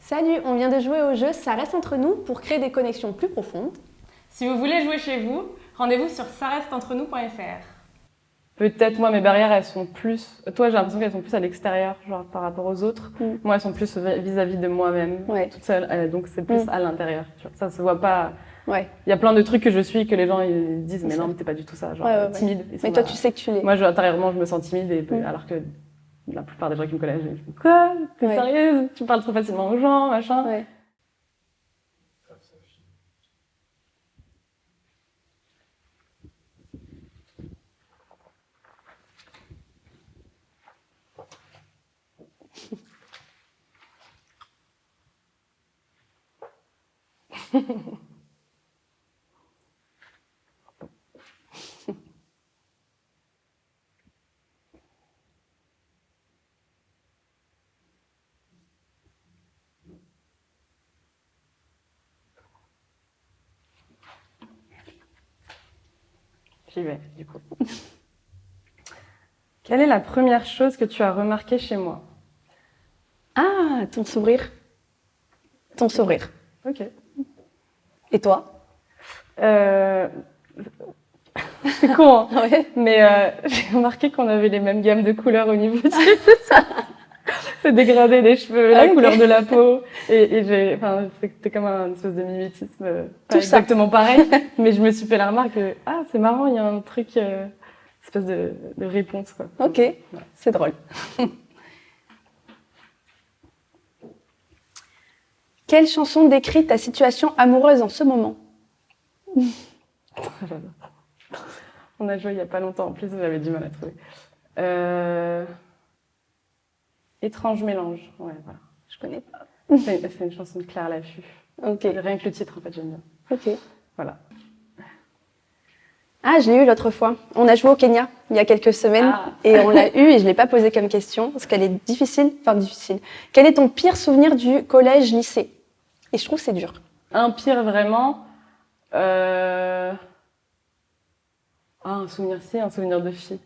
Salut, on vient de jouer au jeu Ça reste entre nous pour créer des connexions plus profondes. Si vous voulez jouer chez vous, rendez-vous sur saresteentrenous.fr. Peut-être moi mes barrières elles sont plus, toi j'ai l'impression qu'elles sont plus à l'extérieur, genre par rapport aux autres. Moi elles sont plus vis-à-vis de moi-même, toute seule, donc c'est plus à l'intérieur. Tu vois. Ça se voit pas. Il y a plein de trucs que je suis que les gens ils disent mais non mais t'es pas du tout ça, genre timide. Mais toi tu sais que tu l'es. Moi intérieurement je me sens timide alors que la plupart des gens qui me connaissent, je me dis quoi? T'es sérieuse? Tu parles trop facilement aux gens, machin. J'y vais, du coup. Quelle est la première chose que tu as remarquée chez moi? Ah, ton sourire. Ton sourire. Ok. Et toi? C'est con, hein. Mais j'ai remarqué qu'on avait les mêmes gammes de couleurs au niveau le dégradé des cheveux, la couleur de la peau. Et c'était comme un espèce de mimétisme, pas exactement pareil. Mais je me suis fait la remarque que, c'est marrant, il y a un truc, espèce de réponse, quoi. Ok, c'est drôle. Quelle chanson décrit ta situation amoureuse en ce moment? On a joué il y a pas longtemps, en plus j'avais du mal à trouver. Étrange mélange, ouais, voilà. Je connais pas. C'est une chanson de Claire Laffut. Ok. Rien que le titre, en fait, j'aime bien. Ok. Voilà. Ah, je l'ai eu l'autre fois. On a joué au Kenya il y a quelques semaines et on l'a eu et je l'ai pas posé comme question parce qu'elle est difficile. Quel est ton pire souvenir du collège-lycée? Et je trouve que c'est dur. Un pire vraiment. Un souvenir un souvenir de fille.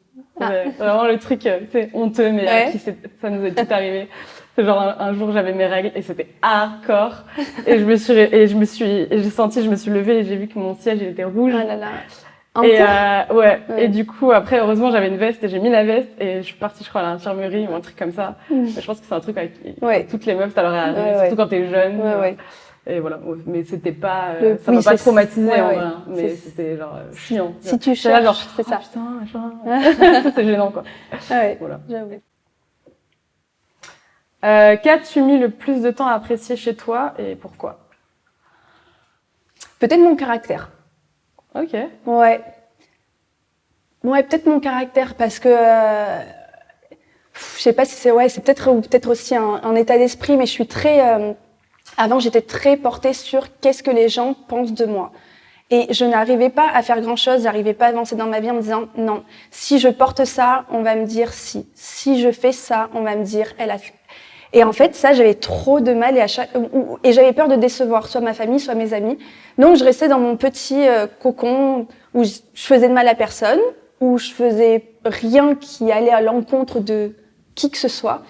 Vraiment le truc, c'est honteux, mais à qui ça nous est tout arrivé. C'est genre un jour j'avais mes règles et c'était hardcore. Et j'ai senti, je me suis levée et j'ai vu que mon siège il était rouge. Ah là là. Et du coup après heureusement j'avais une veste et j'ai mis la veste et je suis partie je crois à l'infirmerie ou un truc comme ça. Je pense que c'est un truc avec toutes les meufs ça leur est arrivé, surtout quand t'es jeune. Et voilà, mais c'était pas, ça m'a pas traumatisé en vrai, mais c'était genre chiant. Si tu cherches, genre, c'est ça. Putain, machin. Ça c'est gênant quoi. Voilà. J'avoue. Qu'as-tu mis le plus de temps à apprécier chez toi et pourquoi? Peut-être mon caractère. Ok. Ouais, peut-être mon caractère parce que je sais pas si c'est peut-être aussi un état d'esprit, mais je suis très avant j'étais très portée sur qu'est-ce que les gens pensent de moi. Et je n'arrivais pas à faire grand-chose, j'arrivais pas à avancer dans ma vie en me disant non, si je porte ça, on va me dire si je fais ça, on va me dire elle a fait. Et en fait, ça, j'avais trop de mal et j'avais peur de décevoir soit ma famille, soit mes amis. Donc, je restais dans mon petit cocon où je faisais de mal à personne, où je faisais rien qui allait à l'encontre de qui que ce soit.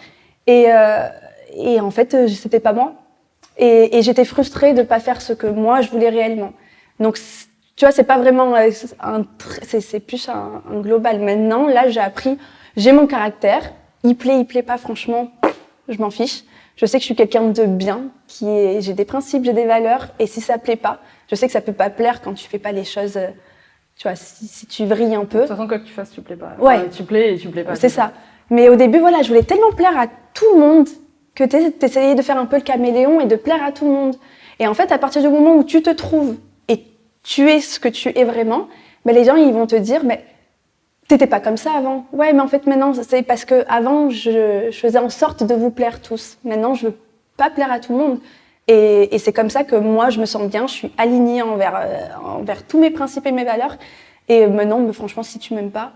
Et en fait, c'était pas moi. Et j'étais frustrée de pas faire ce que moi, je voulais réellement. Donc, tu vois, c'est pas vraiment c'est plus un global. Maintenant, là, j'ai mon caractère. Il plaît pas, franchement. Je m'en fiche. Je sais que je suis quelqu'un de bien, j'ai des principes, j'ai des valeurs, et si ça plaît pas, je sais que ça peut pas plaire quand tu fais pas les choses, tu vois, si tu vrilles un peu. De toute façon, quoi que tu fasses, tu plais pas. Ouais. Tu plais et tu plais pas. C'est ça. Mais au début, voilà, je voulais tellement plaire à tout le monde que t'essayais de faire un peu le caméléon et de plaire à tout le monde. Et en fait, à partir du moment où tu te trouves et tu es ce que tu es vraiment, mais les gens, ils vont te dire, mais t'étais pas comme ça avant. Ouais, mais en fait, maintenant, c'est parce que avant, je faisais en sorte de vous plaire tous. Maintenant, je veux pas plaire à tout le monde. Et c'est comme ça que moi, je me sens bien. Je suis alignée envers tous mes principes et mes valeurs. Et maintenant, franchement, si tu m'aimes pas,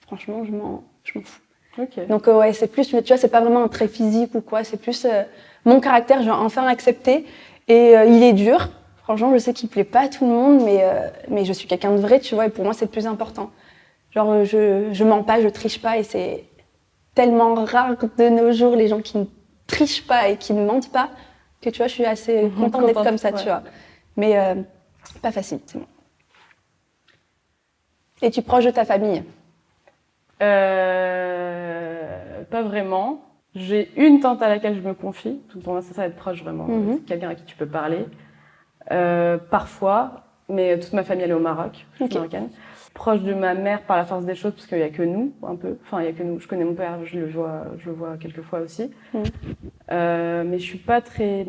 franchement, je m'en fous. Okay. Donc, c'est plus, tu vois, c'est pas vraiment un trait physique ou quoi. C'est plus mon caractère, je vais enfin l'accepter. Et il est dur. Franchement, je sais qu'il plaît pas à tout le monde, mais je suis quelqu'un de vrai, tu vois. Et pour moi, c'est le plus important. Genre, je mens pas, je triche pas, et c'est tellement rare de nos jours, les gens qui ne trichent pas et qui ne mentent pas. que tu vois, je suis assez contente d'être comme ça, ouais. tu vois. Mais pas facile, c'est bon. Es-tu proche de ta famille? Pas vraiment. J'ai une tante à laquelle je me confie. Pour moi, ça va être proche vraiment. C'est quelqu'un à qui tu peux parler. Parfois, mais toute ma famille elle est au Maroc. Je suis marocaine. Proche de ma mère par la force des choses parce qu'il y a que nous un peu. Enfin, il y a que nous. Je connais mon père, je le vois quelques fois aussi. Mais je suis pas très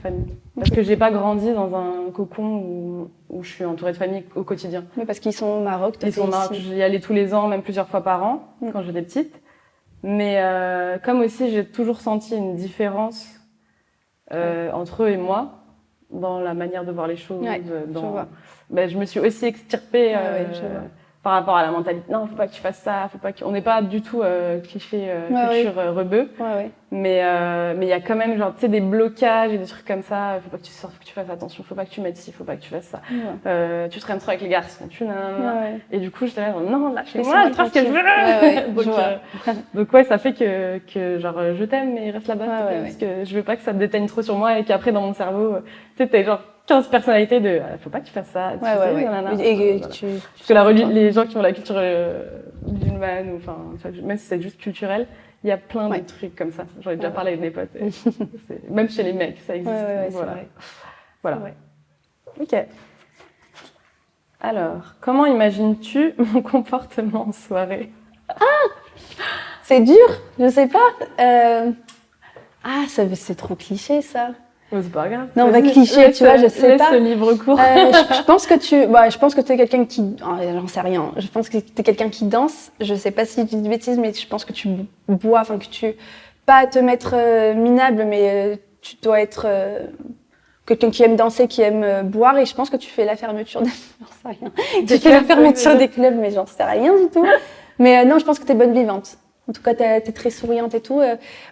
famille. Parce que j'ai pas grandi dans un cocon où je suis entourée de famille au quotidien. Mais parce qu'ils sont au Maroc. Ils sont au Maroc. J'y allais tous les ans, même plusieurs fois par an quand j'étais petite. Mais comme aussi j'ai toujours senti une différence entre eux et moi dans la manière de voir les choses. Je me suis aussi extirpée par rapport à la mentalité. Non, faut pas que tu fasses ça, faut pas que. On n'est pas du tout cliché culture rebeu. Mais il y a quand même genre tu sais des blocages et des trucs comme ça. Faut pas que tu sortes, faut que tu fasses attention, faut pas que tu mettes ci, faut pas que tu fasses ça. Tu traînes trop avec les garçons, Et du coup j'étais là genre, non, lâchez-moi, je fais ce que je veux. Donc ouais, ça fait que genre je t'aime mais reste là-bas parce que je veux pas que ça te déteigne trop sur moi et qu'après dans mon cerveau tu sais t'es genre 15 personnalités de faut pas que tu fasses ça, tu sais, parce que les gens qui ont la culture musulmane ou enfin même si c'est juste culturel, il y a plein de trucs comme ça. J'en ai déjà parlé avec des potes. Même chez les mecs, ça existe. Voilà. OK. Alors, comment imagines-tu mon comportement en soirée? C'est dur, je sais pas. C'est trop cliché ça. C'est pas grave. Non, cliché, tu vois, je sais pas. Laisse ce livre court. Je pense que tu es quelqu'un qui, j'en sais rien. Je pense que tu es quelqu'un qui danse. Je sais pas si je dis des bêtises, mais je pense que tu bois, enfin que tu, pas te mettre minable, mais tu dois être quelqu'un qui aime danser, qui aime boire, et je pense que tu fais la fermeture des, j'en sais rien. Tu fais la fermeture des clubs, mais j'en sais rien du tout. Mais non, je pense que tu es bonne vivante. En tout cas, t'es très souriante et tout.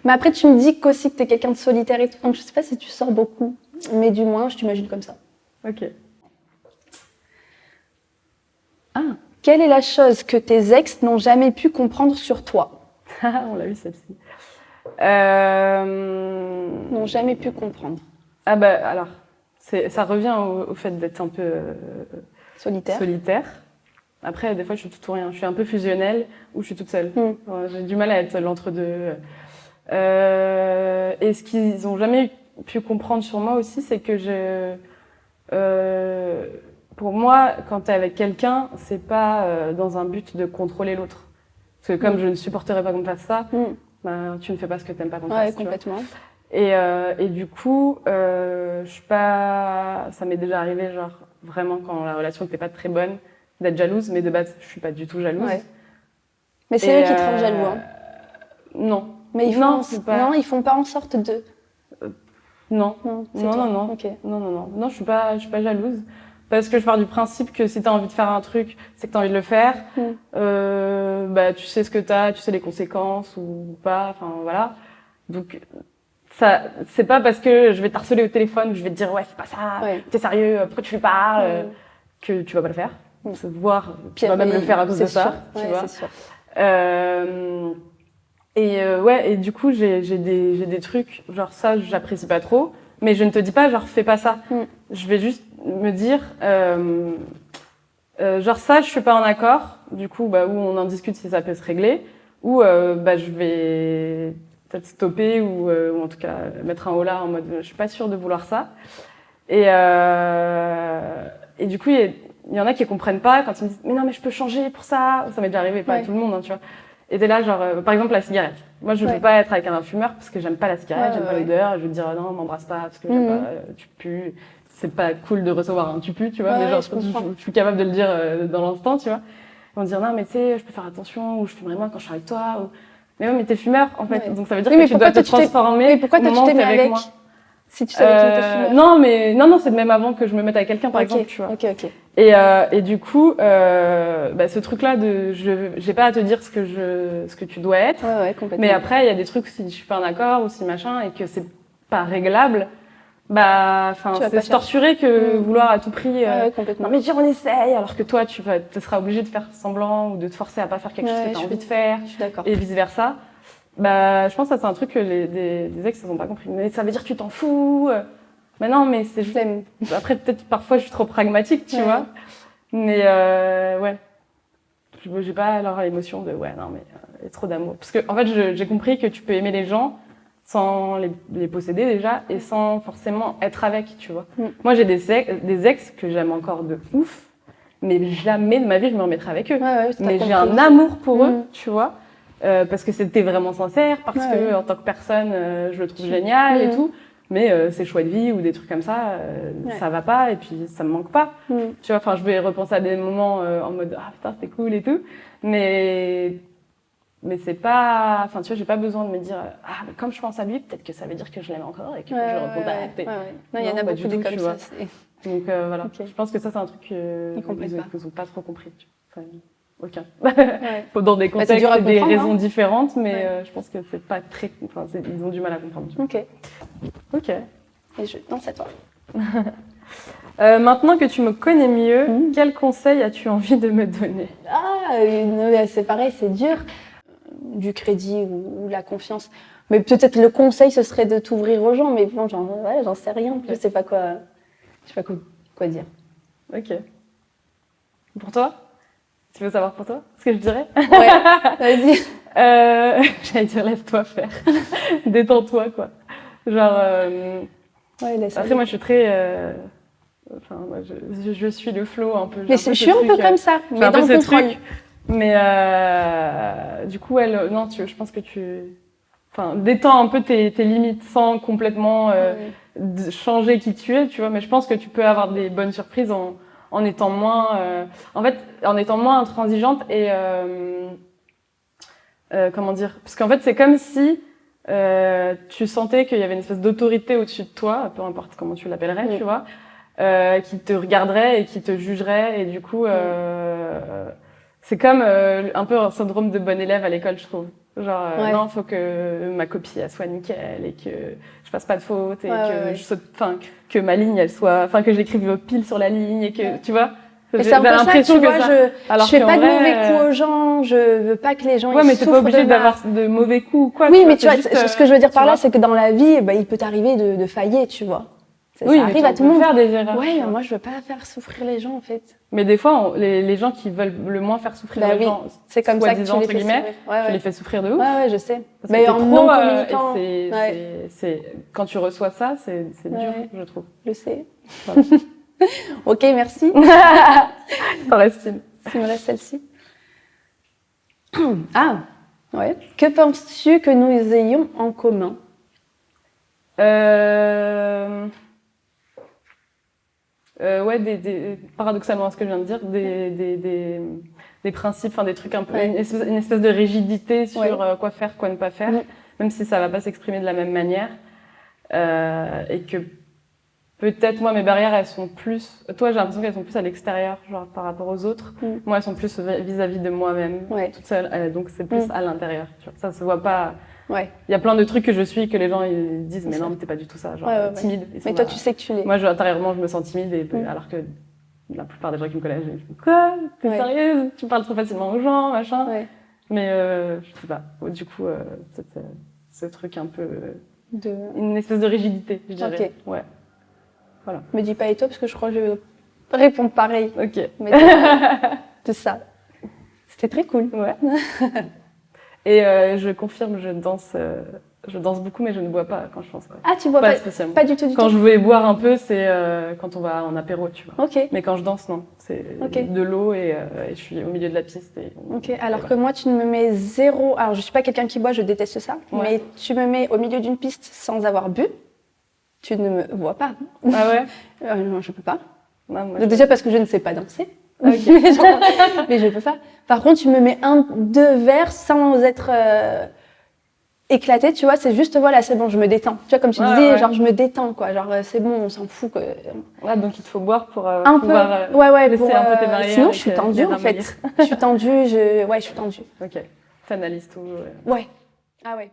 Mais après, tu me dis qu'aussi que t'es quelqu'un de solitaire et tout. Donc, je sais pas si tu sors beaucoup. Mais du moins, je t'imagine comme ça. OK. Quelle est la chose que tes ex n'ont jamais pu comprendre sur toi? On l'a vu, celle-ci. N'ont jamais pu comprendre. Alors, ça revient au fait d'être un peu solitaire. Après, des fois, je suis tout ou rien. Je suis un peu fusionnelle ou je suis toute seule. J'ai du mal à être l'entre-deux. Et ce qu'ils ont jamais pu comprendre sur moi aussi, c'est que pour moi, quand t'es avec quelqu'un, c'est pas dans un but de contrôler l'autre. Parce que comme je ne supporterais pas qu'on me fasse ça, tu ne fais pas ce que t'aimes pas qu'on te fasse. Complètement. Et du coup, je suis pas. Ça m'est déjà arrivé, genre vraiment quand la relation n'était pas très bonne, d'être jalouse, mais de base, je suis pas du tout jalouse. Mais c'est eux qui te rendent jaloux, hein. Non. Mais ils font pas en sorte de. Non. Okay. Non, je suis pas jalouse. Parce que je pars du principe que si t'as envie de faire un truc, c'est que t'as envie de le faire. Tu sais ce que t'as, tu sais les conséquences ou pas, enfin voilà. Donc, ça, c'est pas parce que je vais t'harceler au téléphone, je vais te dire ouais, fais pas ça, t'es sérieux, pourquoi tu fais pas, que tu vas pas le faire. Voire, tu vas même le faire à cause de ça, tu vois. C'est sûr. Et du coup, j'ai des trucs, genre ça, j'apprécie pas trop, mais je ne te dis pas, genre, fais pas ça. Je vais juste me dire, genre ça, je suis pas en accord, du coup, où on en discute si ça peut se régler, ou je vais peut-être stopper ou en tout cas mettre un holà en mode, je suis pas sûre de vouloir ça. Et du coup, il y en a qui comprennent pas quand ils me disent, mais non, mais je peux changer pour ça. Ça m'est déjà arrivé, pas à tout le monde, hein, tu vois. Et t'es là, genre, par exemple, la cigarette. Moi, je peux pas être avec un fumeur parce que j'aime pas la cigarette, j'aime pas l'odeur. Je veux dire, non, m'embrasse pas parce que j'aime pas, tu pues. C'est pas cool de recevoir un tu pues, tu vois. Mais genre, je suis capable de le dire dans l'instant, tu vois. Ils vont dire, non, mais tu sais, je peux faire attention, ou je fumerai moins quand je suis avec toi. Ou... Mais t'es fumeur, en fait. Donc ça veut dire que tu dois te transformer. Mais pourquoi toi, tu t'es mis avec moi? Si tu savais qu'il était fumeur. Non, c'est même avant que je me mette avec quelqu'un, par exemple, tu vois. Ok. Et du coup, ce truc-là j'ai pas à te dire ce que tu dois être. Complètement. Mais après, il y a des trucs, si je suis pas en accord ou si machin, et que c'est pas réglable, c'est se torturer que vouloir à tout prix, non, mais on essaye, alors que toi, tu seras obligé de faire semblant ou de te forcer à pas faire quelque chose que t'as envie de faire. Je suis d'accord. Et vice versa. Bah, je pense que ça, c'est un truc que des ex, ils n'ont pas compris. Mais ça veut dire que tu t'en fous. Mais non, mais c'est juste... Après, peut-être, parfois, je suis trop pragmatique, tu vois. Mais, ouais. J'ai pas alors l'émotion de, ouais, non, mais il y a trop d'amour. Parce que, en fait, j'ai compris que tu peux aimer les gens sans les posséder déjà et sans forcément être avec, tu vois. Moi, j'ai des ex que j'aime encore de ouf, mais jamais de ma vie je me remettrai avec eux. Mais j'ai un amour pour eux, tu vois, parce que c'était vraiment sincère, parce que en tant que personne, je le trouve génial et tout. Mais ces choix de vie ou des trucs comme ça, ça va pas et puis ça me manque pas. Tu vois, enfin, je vais repenser à des moments en mode ah putain c'était cool et tout, mais c'est pas, enfin tu vois, j'ai pas besoin de me dire ah mais comme je pense à lui, peut-être que ça veut dire que je l'aime encore et que je le recontacte. Non, il y en a beaucoup des comme ça. Donc voilà, je pense que ça c'est un truc qu'ils ont pas trop compris. Enfin, aucun. Dans des contextes et des raisons différentes, mais je pense que c'est pas très, enfin ils ont du mal à comprendre. Ok. Et je danse à toi. Maintenant que tu me connais mieux, quel conseil as-tu envie de me donner? C'est pareil, c'est dur. Du crédit ou la confiance. Mais peut-être le conseil, ce serait de t'ouvrir aux gens. Mais bon, j'en sais rien. Je sais pas quoi dire. Ok. Pour toi? Tu veux savoir pour toi ce que je dirais? Ouais, vas-y. J'allais dire laisse-toi faire. Détends-toi, quoi. Genre... Après, moi, je suis très... Enfin, moi, je suis le flow un peu. Mais je suis un peu comme ça, mais dans le contrôle. Mais du coup, non, je pense que enfin, détends un peu tes limites sans complètement changer qui tu es, tu vois. Mais je pense que tu peux avoir des bonnes surprises en étant moins, en étant moins intransigeante et comment dire? Parce qu'en fait, c'est comme si tu sentais qu'il y avait une espèce d'autorité au-dessus de toi, peu importe comment tu l'appellerais, tu vois, qui te regarderait et qui te jugerait et du coup. C'est comme un peu un syndrome de bon élève à l'école, je trouve. Genre, non, faut que ma copie, elle soit nickel et que je fasse pas de faute et que je saute, enfin, que ma ligne, elle soit, enfin, que j'écrive pile sur la ligne et que, tu vois. C'est un peu l'impression que je fais pas de mauvais coups aux gens, je veux pas que les gens ils souffrent. Ouais, mais t'es pas obligé d'avoir de mauvais coups ou quoi. Oui, mais tu vois, ce que je veux dire par là, c'est que dans la vie, il peut t'arriver de failler, tu vois. Ça arrive à tout le monde. Faire des erreurs. Ouais, moi je veux pas faire souffrir les gens en fait. Mais des fois, les gens qui veulent le moins faire souffrir les gens, c'est comme ça que tu les fais souffrir. Tu les fais souffrir de ouf. Ouais, je sais. Mais en non communiquant. Quand tu reçois ça, c'est dur, je trouve. Je sais. Voilà. Ok, merci. T'en restes une. Il me reste celle-ci. Ah, ouais. Que penses-tu que nous ayons en commun? Paradoxalement à ce que je viens de dire, des principes, enfin des trucs un peu, une espèce de rigidité sur quoi faire, quoi ne pas faire, même si ça va pas s'exprimer de la même manière, et que peut-être moi mes barrières elles sont plus, toi j'ai l'impression qu'elles sont plus à l'extérieur, genre par rapport aux autres, moi elles sont plus vis-à-vis de moi-même, toute seule, donc c'est plus à l'intérieur, tu vois, ça se voit pas. Il y a plein de trucs que je suis que les gens ils disent mais non mais t'es pas du tout ça, genre timide. Mais toi tu sais que tu l'es. Moi intérieurement je me sens timide alors que la plupart des gens qui me connaissent je me dis quoi, t'es sérieuse, tu parles trop facilement aux gens machin. Mais je sais pas. Du coup ce truc un peu une espèce de rigidité je dirais. Ouais. Voilà. Me dis pas et toi parce que je crois que je vais répondre pareil. Ok. Mais de ça. C'était très cool. Ouais. Et je confirme, je danse beaucoup, mais je ne bois pas quand je pense. Ah, tu bois pas spécialement. Pas du tout, Quand je vais boire un peu, c'est quand on va en apéro, tu vois. Ok. Mais quand je danse, non. C'est de l'eau et je suis au milieu de la piste. Ok. Alors que moi, tu me mets zéro. Alors, je suis pas quelqu'un qui boit, je déteste ça. Mais tu me mets au milieu d'une piste sans avoir bu, tu ne me vois pas. Ah ouais. Non, je peux pas. Non, déjà parce que je ne sais pas danser. Okay. Mais je peux pas. Par contre, tu me mets 2 verres sans être éclatée, tu vois, c'est juste, voilà, c'est bon, je me détends. Tu vois, comme tu disais, genre, je me détends, quoi. Genre, c'est bon, on s'en fout. Ouais, donc il te faut boire pour pouvoir laisser un peu tes barrières. Sinon, je suis tendue, en fait. Je suis tendue, je suis tendue. Ok. T'analyses tout. Ouais. Ah ouais.